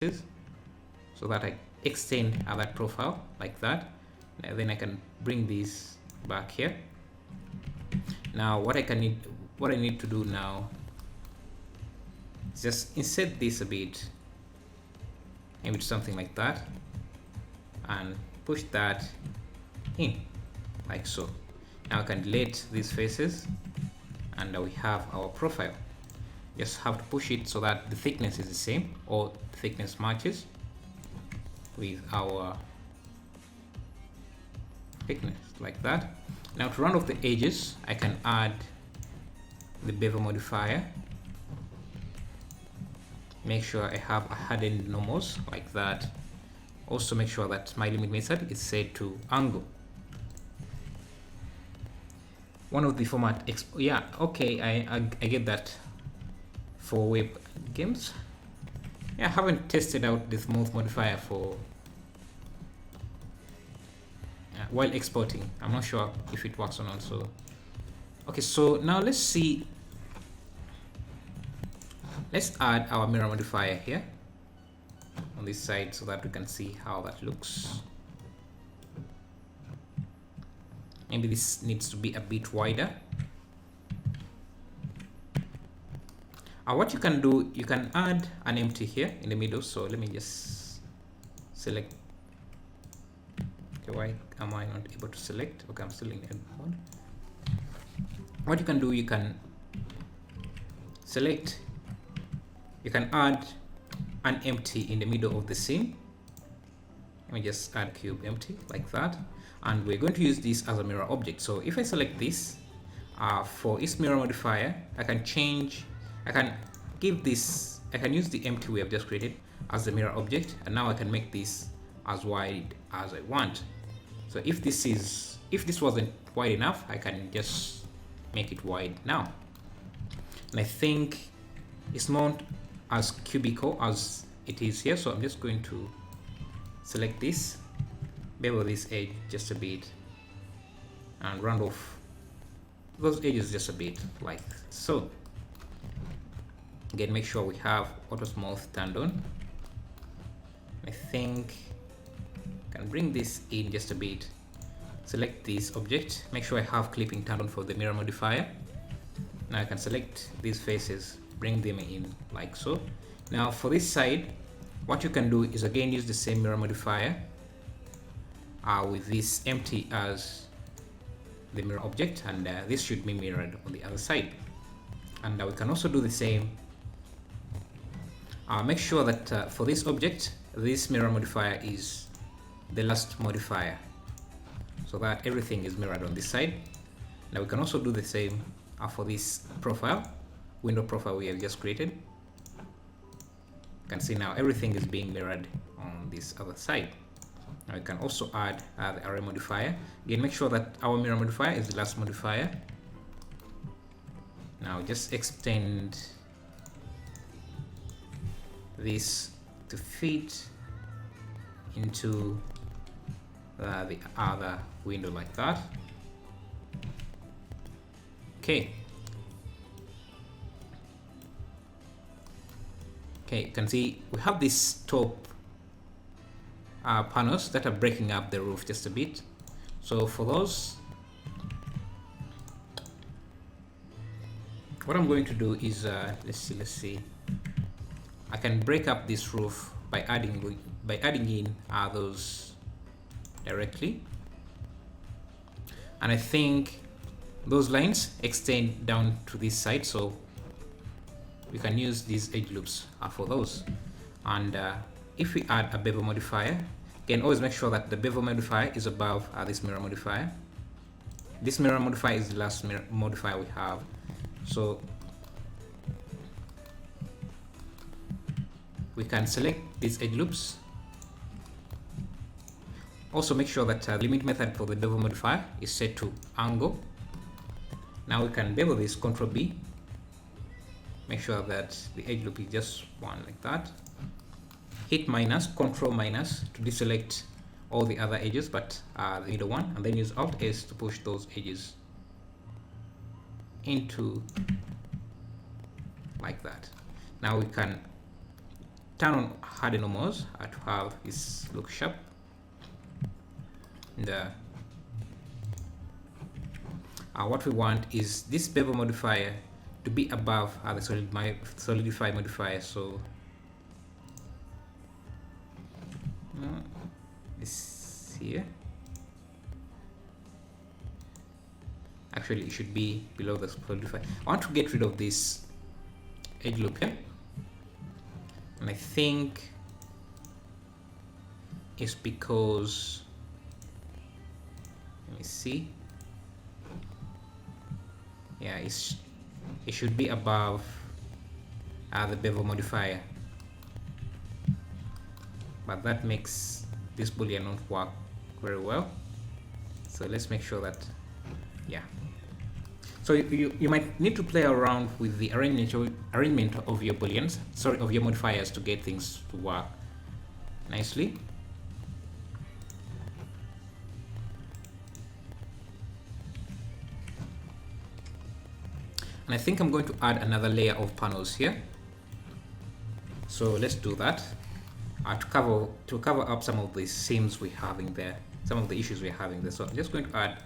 so that I extend that profile like that. And then I can bring this back here. Now what I need to do now is just insert this a bit, maybe something like that, and push that in like so. Now I can delete these faces and we have our profile. Just have to push it so that the thickness is the same, or the thickness matches with our thickness like that. Now to round off the edges, I can add the bevel modifier. Make sure I have a hardened normals like that. Also make sure that my limit method is set to angle. One of the format, yeah, okay, I get that. For web games, yeah, I haven't tested out the smooth modifier for while exporting. I'm not sure if it works or not. So okay, so now let's see, let's add our mirror modifier here on this side so that we can see how that looks. Maybe this needs to be a bit wider. What you can do, you can add an empty here in the middle. So let me just select. Okay, why am I not able to select? Okay, I'm still in edit mode. What you can do, you can select, you can add an empty in the middle of the scene. Let me just add cube empty like that, and we're going to use this as a mirror object. So if I select this, for its mirror modifier, I can change, I can give this, I can use the empty we have just created as the mirror object, and now I can make this as wide as I want. So if this wasn't wide enough, I can just make it wide now. And I think it's not as cubical as it is here, so I'm just going to select this, bevel this edge just a bit, and round off those edges just a bit like so. Again, make sure we have auto smooth turned on. I think I can bring this in just a bit. Select this object, make sure I have clipping turned on for the mirror modifier. Now I can select these faces, bring them in like so. Now for this side, what you can do is again use the same mirror modifier with this empty as the mirror object, and this should be mirrored on the other side. And we can also do the same. Make sure that for this object, this mirror modifier is the last modifier, so that everything is mirrored on this side. Now we can also do the same for this profile, window profile we have just created. You can see now everything is being mirrored on this other side. Now we can also add the array modifier. Again, make sure that our mirror modifier is the last modifier. Now just extend this to fit into the other window like that. Okay. Okay, you can see we have these top panels that are breaking up the roof just a bit. So for those, what I'm going to do is let's see. I can break up this roof by adding in those directly, and I think those lines extend down to this side, so we can use these edge loops for those. And if we add a bevel modifier, again, always make sure that the bevel modifier is above this mirror modifier. This mirror modifier is the last mirror modifier we have, so we can select these edge loops. Also make sure that the limit method for the bevel modifier is set to angle. Now we can bevel this, Ctrl B. Make sure that the edge loop is just one like that. Hit minus, Ctrl minus to deselect all the other edges but the middle one, and then use Alt S to push those edges into like that. Now we can turn on harden normals to have this look sharp. And what we want is this bevel modifier to be above the solidify modifier. So this here, actually it should be below the solidify. I want to get rid of this edge loop here, and I think it's because, let me see, yeah, it should be above the bevel modifier, but that makes this boolean not work very well. So let's make sure that, yeah. So you might need to play around with the arrangement of your booleans, of your modifiers, to get things to work nicely. And I think I'm going to add another layer of panels here. So let's do that to cover up some of the seams we're having there, some of the issues we're having there. So I'm just going to add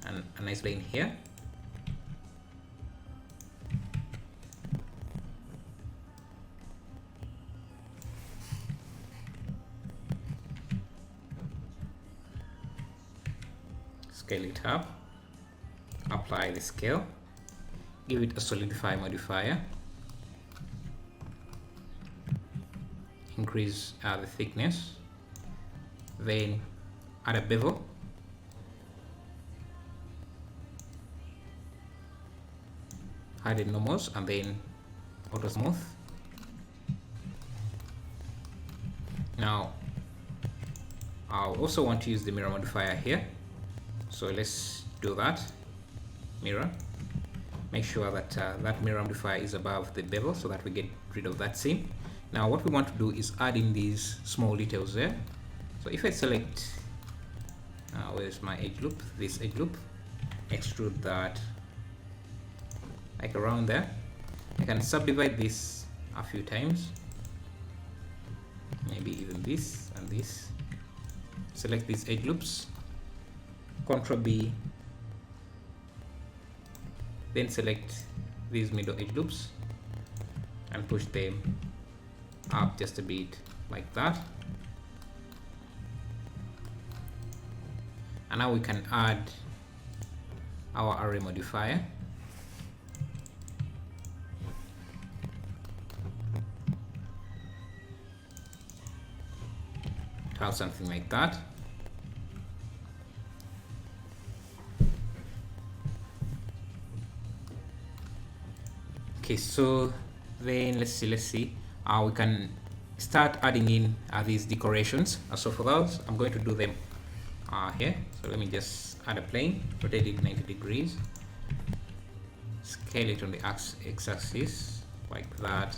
a nice line here. Scale it up, apply the scale, give it a solidify modifier, increase the thickness, then add a bevel, harden normals, and then auto smooth. Now I'll also want to use the mirror modifier here, so let's do that. Mirror, make sure that that mirror modifier is above the bevel so that we get rid of that seam. Now what we want to do is add in these small details there. So if I select, where's my edge loop, this edge loop, extrude that like around there. I can subdivide this a few times, maybe even this and this. Select these edge loops, Ctrl B, then select these middle edge loops and push them up just a bit like that. And now we can add our array modifier. To have something like that. Okay, so then let's see. We can start adding in these decorations. So for those, I'm going to do them here. So let me just add a plane, rotate it 90 degrees, scale it on the x-axis like that.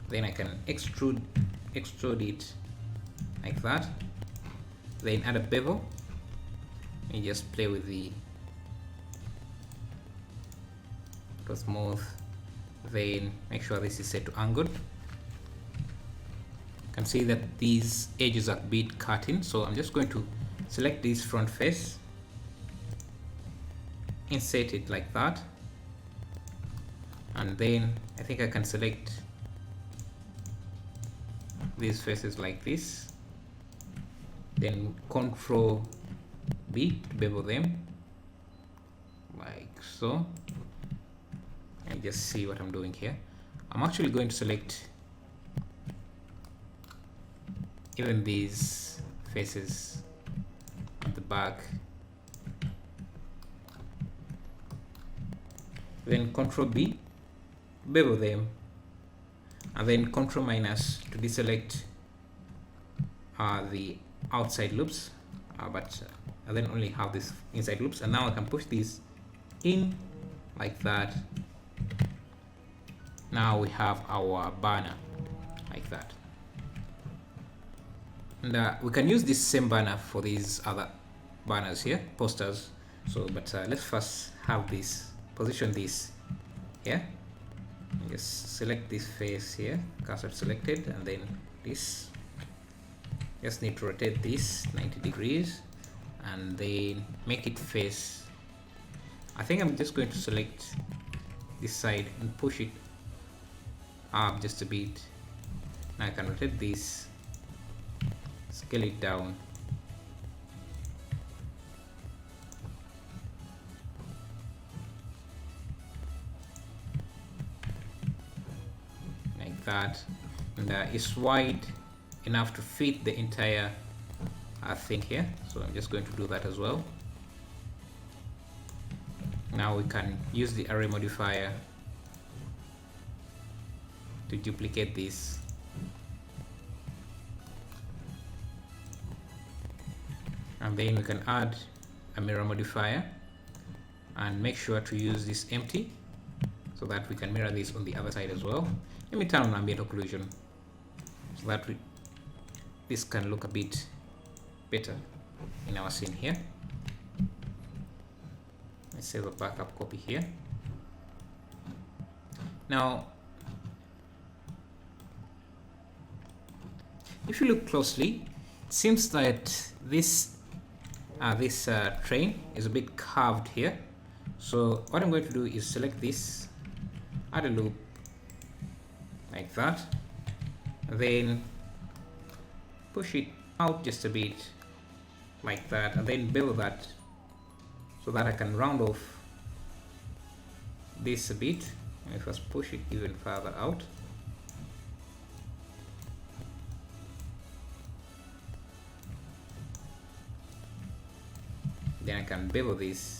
Then I can extrude it like that. Then add a bevel and just play with the smooth. Then make sure this is set to angled. You can see that these edges are a bit cut in, so I'm just going to select this front face, insert it like that, and then I think I can select these faces like this, then Ctrl B to bevel them like so. And just see what I'm doing here. I'm actually going to select even these faces at the back, then Ctrl B, bevel them, and then Ctrl minus to deselect the outside loops, but I then only have this inside loops. And now I can push these in like that. Now we have our banner like that, and we can use this same banner for these other banners here, posters. So but let's first have this, position this here, just select this face here, cursor selected, and then this. Just need to rotate this 90 degrees and then make it face. I think I'm just going to select this side and push it up just a bit. Now I can rotate this, scale it down. Like that. And it's wide enough to fit the entire thing here. So I'm just going to do that as well. Now we can use the array modifier to duplicate this. And then we can add a mirror modifier and make sure to use this empty so that we can mirror this on the other side as well. Let me turn on ambient occlusion so that this can look a bit better in our scene here. Let's save a backup copy here. Now, if you look closely, it seems that this train is a bit curved here. So what I'm going to do is select this, add a loop like that, then push it out just a bit like that, and then bevel that so that I can round off this a bit. And first push it even further out. Then I can bevel this.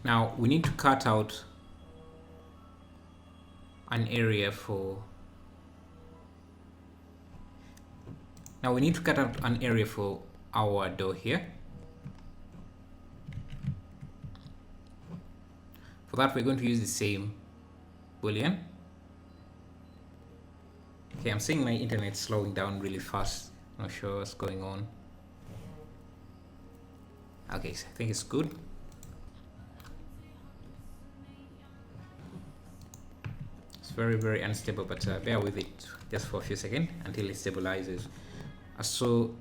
Now we need to cut out an area for our door here. For that, we're going to use the same boolean. Okay, I'm seeing my internet slowing down really fast. Not sure what's going on. Okay, so I think it's good. Very unstable, but bear with it just for a few seconds until it stabilizes. So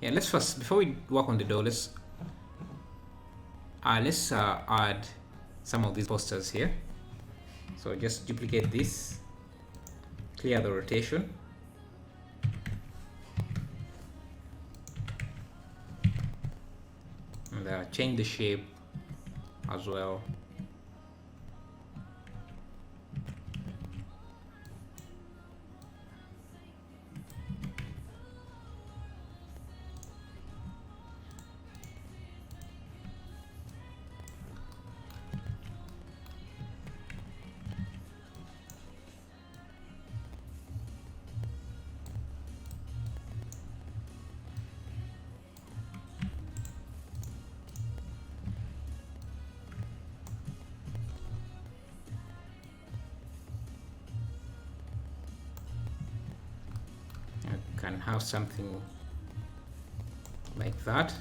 yeah, let's first, before we work on the door, let's add some of these posters here. So just duplicate this, clear the rotation, and change the shape as well. Can have something like that.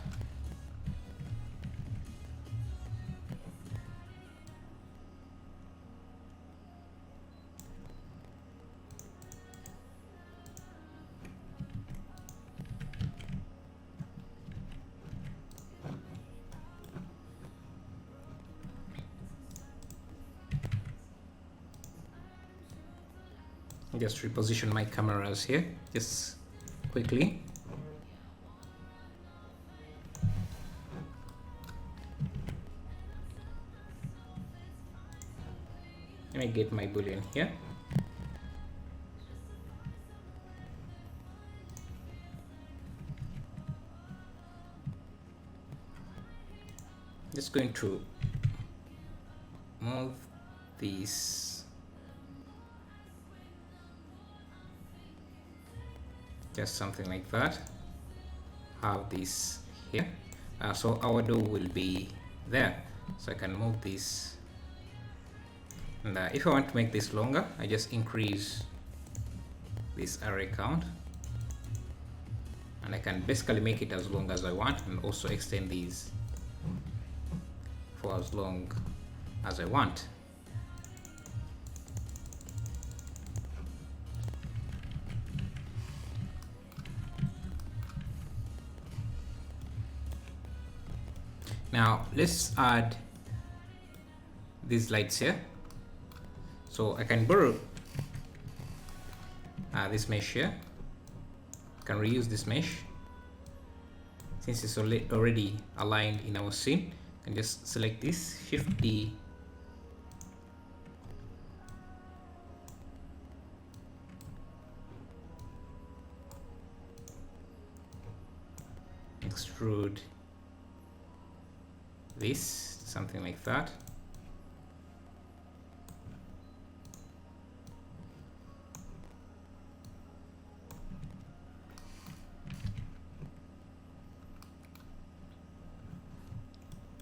Just reposition my cameras here just quickly. Let me get my boolean here. Just going to move these just something like that. have this here. So our door will be there. So I can move this, and if I want to make this longer, I just increase this array count, and I can basically make it as long as I want, and also extend these for as long as I want. Now let's add these lights here. So I can borrow this mesh here. I can reuse this mesh since it's already aligned in our scene. I can just select this, Shift D, extrude this, something like that.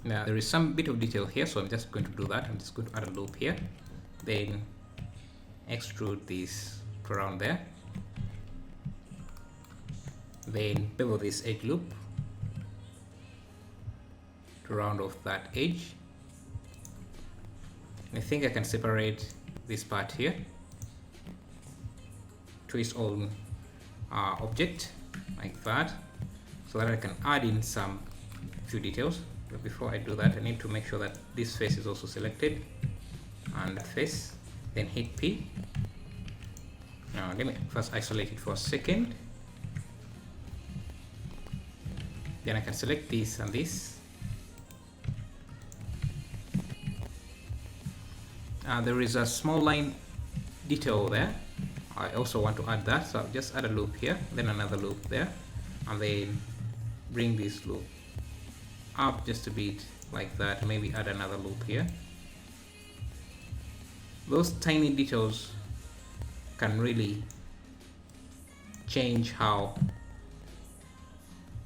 Now there is some bit of detail here, so I'm just going to do that. I'm just going to add a loop here, then extrude this to around there, then bevel this edge loop to round off that edge. And I think I can separate this part here to its own object like that, so that I can add in some few details. But before I do that, I need to make sure that this face is also selected, and that face, then hit P. Now let me first isolate it for a second, then I can select this and this. There is a small line detail there. I also want to add that, so I'll just add a loop here, then another loop there, and then bring this loop up just a bit like that. Maybe add another loop here. Those tiny details can really change how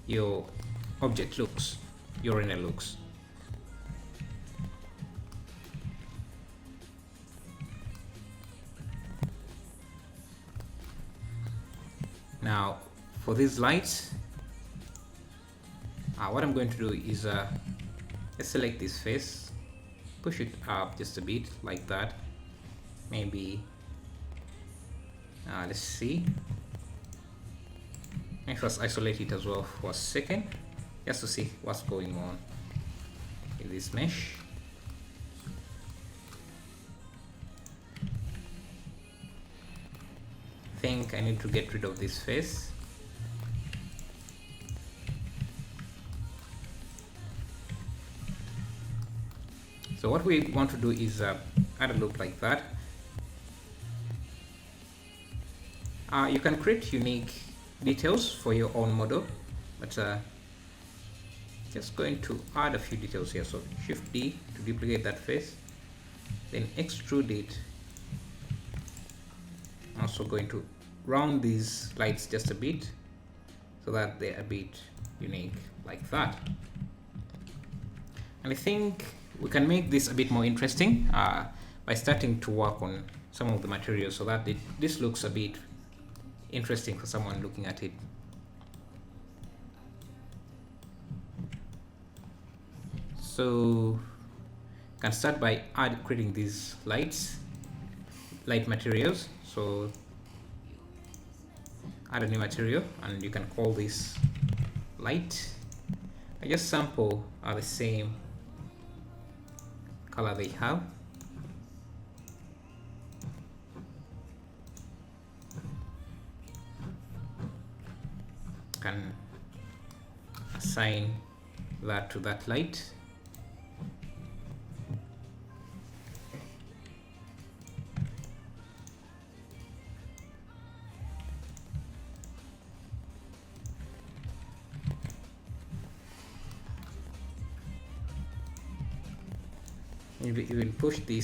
your object looks, your render looks. Now for these lights, what I'm going to do is let's select this face, push it up just a bit like that. Maybe let's see, let me first isolate it as well for a second, just to see what's going on in this mesh. I think I need to get rid of this face. So what we want to do is add a loop like that. You can create unique details for your own model, but just going to add a few details here. So Shift D to duplicate that face, then extrude it. I'm also going to round these lights just a bit so that they're a bit unique like that. And I think we can make this a bit more interesting by starting to work on some of the materials so that this looks a bit interesting for someone looking at it. So can start by creating these light materials. So add a new material and you can call this light. I just sample the same color they have. Can assign that to that light. You will push this